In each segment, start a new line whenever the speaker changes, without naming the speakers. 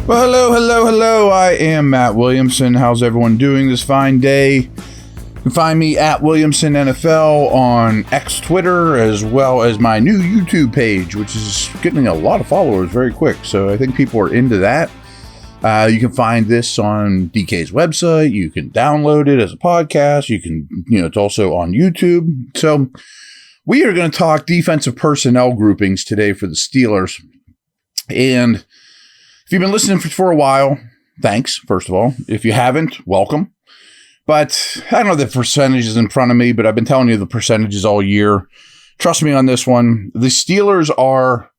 Well, hello. I am Matt Williamson. How's everyone doing this fine day? You can find me at Williamson NFL on X Twitter, as well as my new YouTube page, which is getting a lot of followers very quick. So I think people are into that. You can find this on DK's website. You can download it as a podcast. You can, it's also on YouTube. So we are going to talk defensive personnel groupings today for the Steelers. And if you've been listening for a while, thanks, first of all. If you haven't, welcome. But I don't know the percentages in front of me, but I've been telling you the percentages all year. Trust me on this one. The Steelers are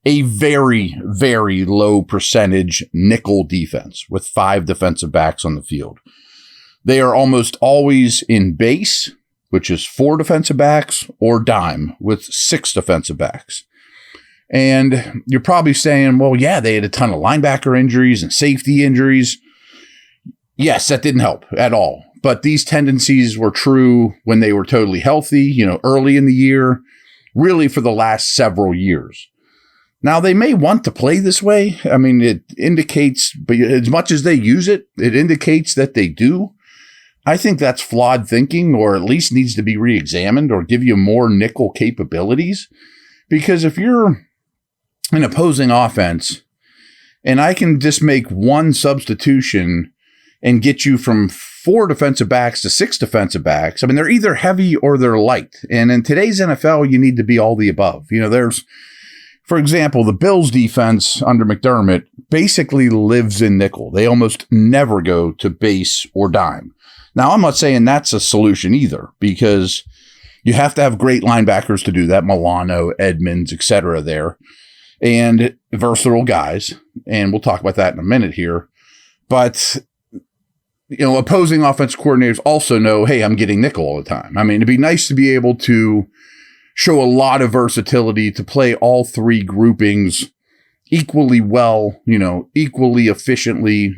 a very, very low percentage nickel defense with 5 defensive backs on the field. They are almost always in base, which is 4 defensive backs, or dime with 6 defensive backs. And you're probably saying, well, yeah, they had a ton of linebacker injuries and safety injuries. Yes, that didn't help at all. But these tendencies were true when they were totally healthy, early in the year, really for the last several years. Now, they may want to play this way. I mean, it indicates, but as much as they use it, it indicates that they do. I think that's flawed thinking, or at least needs to be re-examined or give you more nickel capabilities. Because if you're an opposing offense, and I can just make one substitution and get you from 4 defensive backs to 6 defensive backs. I mean, they're either heavy or they're light. And in today's NFL, you need to be all the above. There's, for example, the Bills defense under McDermott basically lives in nickel. They almost never go to base or dime. Now, I'm not saying that's a solution either, because you have to have great linebackers to do that. Milano, Edmonds, etc. there. And versatile guys, and we'll talk about that in a minute here. But, opposing offense coordinators also know, hey, I'm getting nickel all the time. I mean, it'd be nice to be able to show a lot of versatility, to play all 3 groupings equally well, equally efficiently,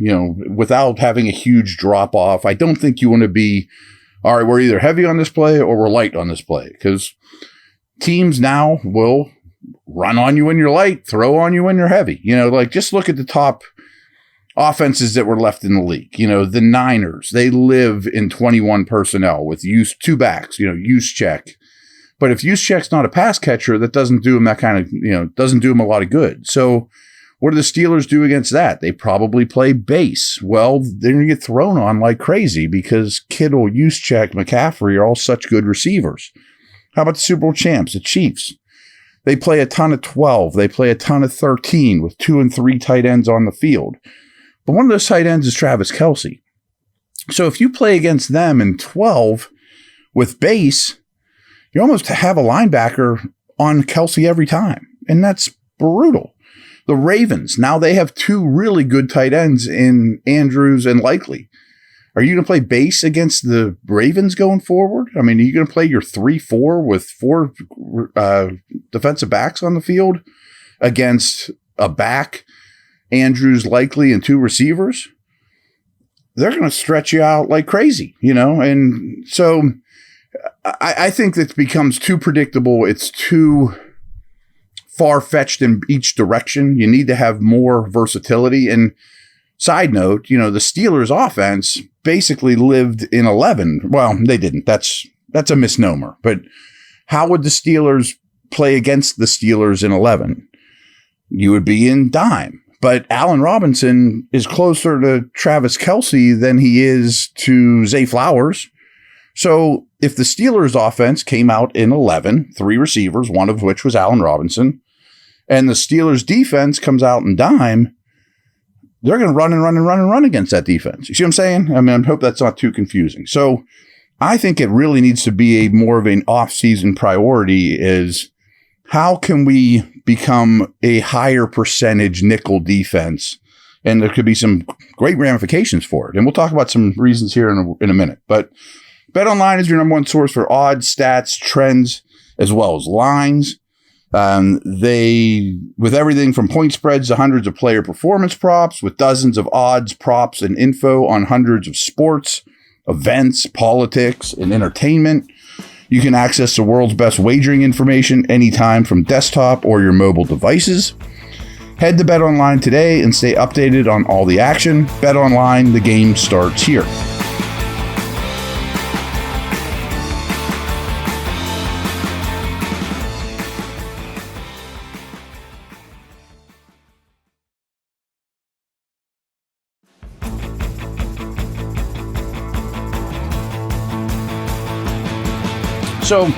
without having a huge drop off. I don't think you want to be, all right, we're either heavy on this play or we're light on this play, because teams now will run on you when you're light, throw on you when you're heavy. Just look at the top offenses that were left in the league. The Niners, they live in 21 personnel with 2 backs, Juszczyk. But if Juszczyk's not a pass catcher, that doesn't do him that kind of, doesn't do him a lot of good. So what do the Steelers do against that? They probably play base. Well, they're going to get thrown on like crazy because Kittle, Juszczyk, McCaffrey are all such good receivers. How about the Super Bowl champs, the Chiefs? They play a ton of 12. They play a ton of 13 with 2 and 3 tight ends on the field. But one of those tight ends is Travis Kelce. So if you play against them in 12 with base, you almost have a linebacker on Kelce every time. And that's brutal. The Ravens, now they have 2 really good tight ends in Andrews and Likely. Are you going to play base against the Ravens going forward? I mean, are you going to play your 3-4 with 4 defensive backs on the field against a back, Andrews, Likely, and 2 receivers? They're going to stretch you out like crazy, And so I think that becomes too predictable. It's too far-fetched in each direction. You need to have more versatility. And side note, the Steelers offense basically lived in 11. Well, they didn't. That's a misnomer. But how would the Steelers play against the Steelers in 11? You would be in dime. But Allen Robinson is closer to Travis Kelce than he is to Zay Flowers. So if the Steelers offense came out in 11, 3 receivers, one of which was Allen Robinson, and the Steelers defense comes out in dime, they're going to run against that defense. You see what I'm saying? I mean, I hope that's not too confusing. So I think it really needs to be more of an off-season priority is how can we become a higher percentage nickel defense? And there could be some great ramifications for it. And we'll talk about some reasons here in a minute. But BetOnline is your number 1 source for odds, stats, trends, as well as lines. They, with everything from point spreads to hundreds of player performance props, with dozens of odds, props, and info on hundreds of sports, events, politics, and entertainment. You can access the world's best wagering information anytime from desktop or your mobile devices. Head to BetOnline today and stay updated on all the action. BetOnline, the game starts here. So,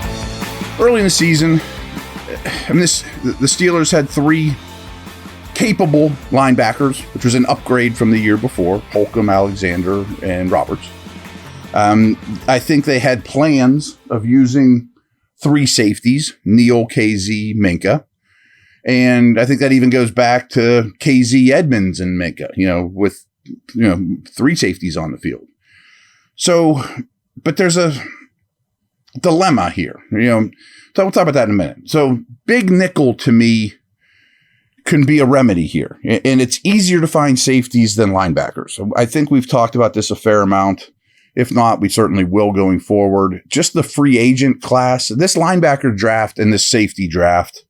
early in the season, the Steelers had 3 capable linebackers, which was an upgrade from the year before, Holcomb, Alexander, and Roberts. I think they had plans of using 3 safeties, Neal, KZ, Minka. And I think that even goes back to KZ, Edmonds, and Minka, with 3 safeties on the field. So, but there's a dilemma here, so we'll talk about that in a minute. So big nickel to me can be a remedy here, and it's easier to find safeties than linebackers. So I think we've talked about this a fair amount. If not, we certainly will going forward. Just the free agent class, this linebacker draft and this safety draft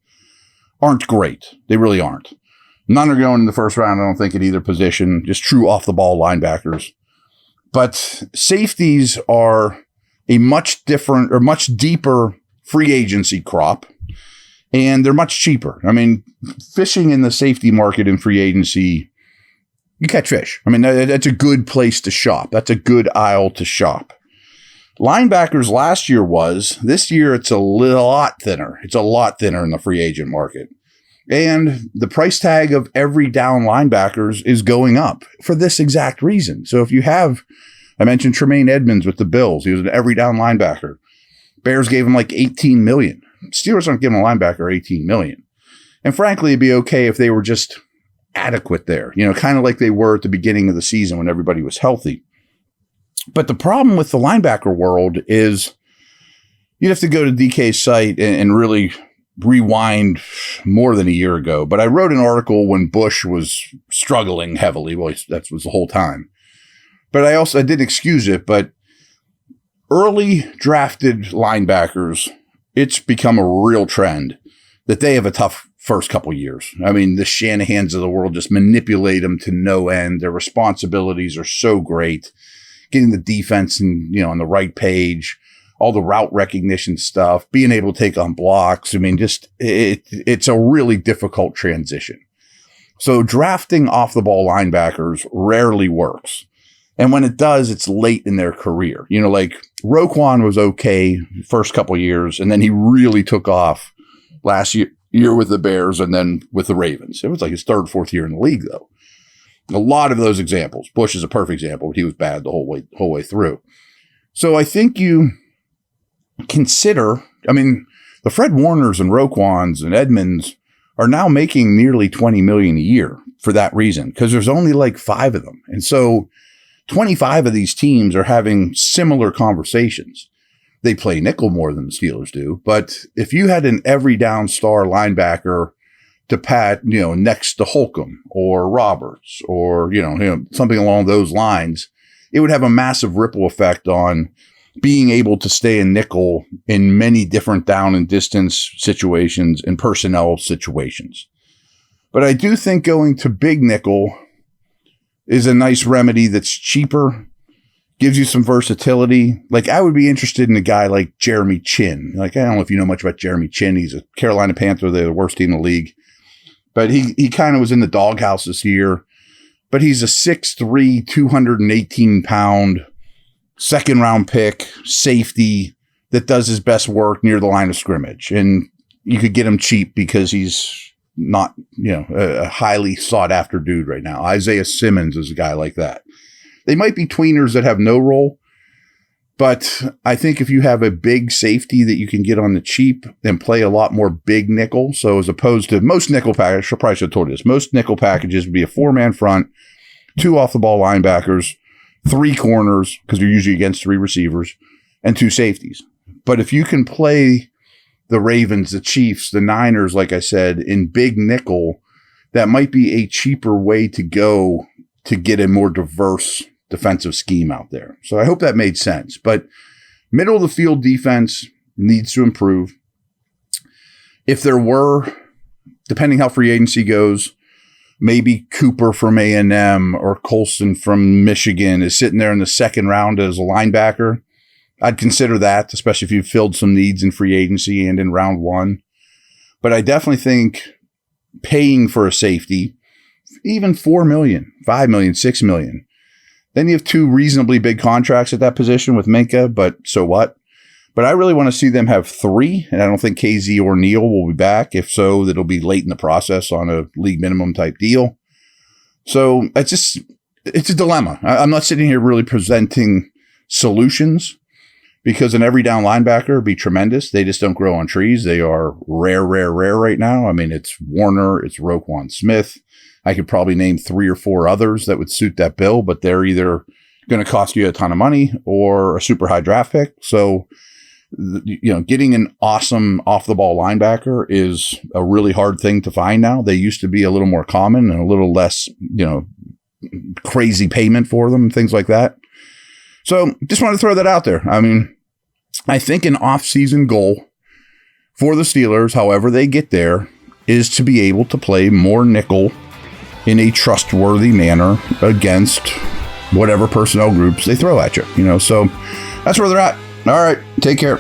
aren't great. They really aren't. None are going in the first round, I don't think, at either position, just true off the ball linebackers. But safeties are a much different or much deeper free agency crop, and they're much cheaper. I mean, fishing in the safety market in free agency, you catch fish. I mean, that's a good place to shop. That's a good aisle to shop. Linebackers last year was. This year, it's a lot thinner. It's a lot thinner in the free agent market. And the price tag of every down linebackers is going up for this exact reason. So if you have, I mentioned Tremaine Edmonds with the Bills. He was an every down linebacker. Bears gave him like $18 million. Steelers aren't giving a linebacker $18 million. And frankly, it'd be okay if they were just adequate there, kind of like they were at the beginning of the season when everybody was healthy. But the problem with the linebacker world is you'd have to go to DK's site and really rewind more than a year ago. But I wrote an article when Bush was struggling heavily. Well, that was the whole time. But I didn't excuse it, but early drafted linebackers, it's become a real trend that they have a tough first couple years. I mean, the Shanahans of the world just manipulate them to no end. Their responsibilities are so great. Getting the defense on the right page, all the route recognition stuff, being able to take on blocks. I mean, just it's a really difficult transition. So drafting off the ball linebackers rarely works. And when it does, it's late in their career. Like Roquan was okay first couple years, and then he really took off last year with the Bears and then with the Ravens. It was like his 3rd, 4th year in the league, though. A lot of those examples. Bush is a perfect example. He was bad the whole way through. So I think you consider, the Fred Warners and Roquans and Edmonds are now making nearly $20 million a year for that reason, because there's only like 5 of them. And so 25 of these teams are having similar conversations. They play nickel more than the Steelers do. But if you had an every down star linebacker to pat, next to Holcomb or Roberts or, something along those lines, it would have a massive ripple effect on being able to stay in nickel in many different down and distance situations and personnel situations. But I do think going to big nickel is a nice remedy that's cheaper, gives you some versatility. Like, I would be interested in a guy like Jeremy Chin. Like, I don't know if you know much about Jeremy Chin. He's a Carolina Panther. They're the worst team in the league. But he kind of was in the doghouse this year. But he's a 6'3", 218-pound, second-round pick, safety that does his best work near the line of scrimmage. And you could get him cheap because he's not, a highly sought-after dude right now. Isaiah Simmons is a guy like that. They might be tweeners that have no role, but I think if you have a big safety that you can get on the cheap and play a lot more big nickel, so as opposed to most nickel packages, I probably should have told you this, most nickel packages would be a 4-man front, 2 off-the-ball linebackers, 3 corners, because you're usually against 3 receivers, and 2 safeties. But if you can play the Ravens, the Chiefs, the Niners, like I said, in big nickel, that might be a cheaper way to go to get a more diverse defensive scheme out there. So I hope that made sense. But middle of the field defense needs to improve. If there were, depending how free agency goes, maybe Cooper from A&M or Colson from Michigan is sitting there in the second round as a linebacker. I'd consider that, especially if you've filled some needs in free agency and in round one. But I definitely think paying for a safety, even $4 million, $5 million, $6 million. Then you have two reasonably big contracts at that position with Minkah, but so what? But I really want to see them have three, and I don't think KZ or Neal will be back. If so, that'll be late in the process on a league minimum type deal. So it's a dilemma. I'm not sitting here really presenting solutions because an every down linebacker would be tremendous. They just don't grow on trees. They are rare right now. I mean, it's Warner, it's Roquan Smith. I could probably name 3 or 4 others that would suit that bill, but they're either going to cost you a ton of money or a super high draft pick. So, getting an awesome off the ball linebacker is a really hard thing to find now. They used to be a little more common and a little less, crazy payment for them, things like that. So just want to throw that out there. I mean, I think an off-season goal for the Steelers, however they get there, is to be able to play more nickel in a trustworthy manner against whatever personnel groups they throw at you, so that's where they're at. All right, take care.